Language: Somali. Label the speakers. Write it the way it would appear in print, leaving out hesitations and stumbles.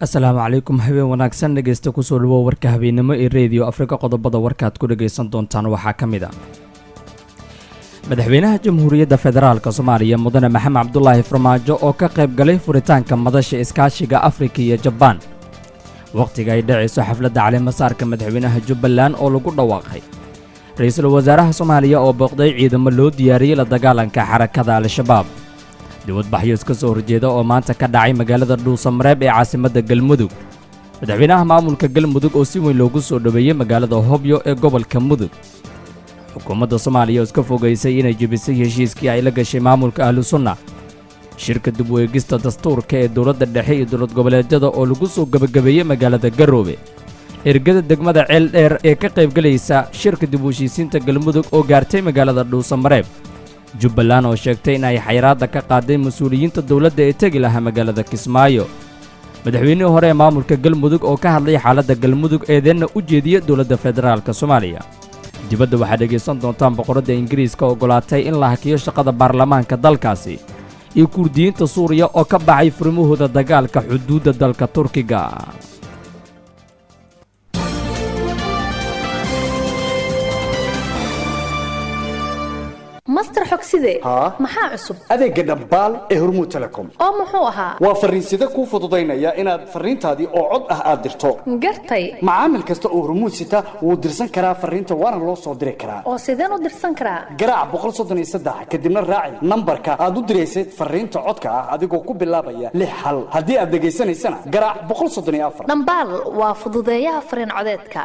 Speaker 1: السلام عليكم habeen wanaagsan dhageysta ku soo dhawow warka habeenimo ee Radio Afrika qodobada warkaad ku dhageysan doontaan waxa kamid ah madaxweynaha Jamhuuriyadda Federaalka Soomaaliya Mudane Maxamed Cabdullaahi Farmaajo oo ka qayb galay furitaanka madasha iskaashiga Afrika iyo Japan waqtiga ay dhacayso xafladda caleemasaarka madaxweynaha Jubbaland oo lagu dhawaaqay ra'iisul wasaaraha Soomaaliya oo booqday ciidamo loo diyaariyay la dagaalanka xarakada Al-Shabaab dawlad baxyos ka soo horjeeda oo maanta ka dhacay magaalada Dhuusamareeb ee caasimadda Galmudug madaxweynaha maamulka Galmudug oo si weyn loogu soo dhaweeyay magaalada Hobyo ee gobolka Mudug xukuumadda Soomaaliya oo iska fogeysay inay jabisay heshiiskii ay la gashay maamulka Ahlu Sunna shirkadda dib u eegista dastuurka ee dawladda dhexe iyo dawlad goboleedyada oo lagu soo gabagabeeyay magaalada Garowe ergada degmada Ceel Dheer ee ka qayb galaysa shirka dib u heshiisiinta Galmudug oo gaartay magaalada Dhuusamareeb Jubbaland oo sheegtay in ay xayiraadda ka qaaday mas'uuliyiinta dawladda ee tagi lahaa magaalada Kismaayo madaxweynihii hore ee maamulka Galmudug oo ka hadlay xaaladda Galmudug eedeena u jeediyay dawladda federaalka Soomaaliya dibadda waxaa dhageysan doontaan boqoradda Ingiriiska oo ogolaatay in la hakiyo shaqada baarlamaanka dalkaasi iyo Kurdiyiinta Suuriya oo ka baxay furmahooda dagaalka xuduudda dalka Turkiga
Speaker 2: ماستر حكسيدي maxaa cusub
Speaker 3: adeega dhambaal ee Hormuud Telecom
Speaker 2: oo muxuu ahaa
Speaker 3: waa fariinsida ku fududeynaya inaad fariintaadii oo cod ah aad dirto
Speaker 2: gartay
Speaker 3: macaamil kasta oo Hormuud sita wuu dirsan karaa fariinta waana loo soo diri karaa
Speaker 2: oo sideen u dirsan karaa
Speaker 3: garaac 133 kadibna raaci nambarka aad u direysay fariinta codka ah adigoo ku bilaabaya 6 hal hadii aad dhageysanaysana garaac 134
Speaker 2: dhambaal waa fududeeyaha fariin codeedka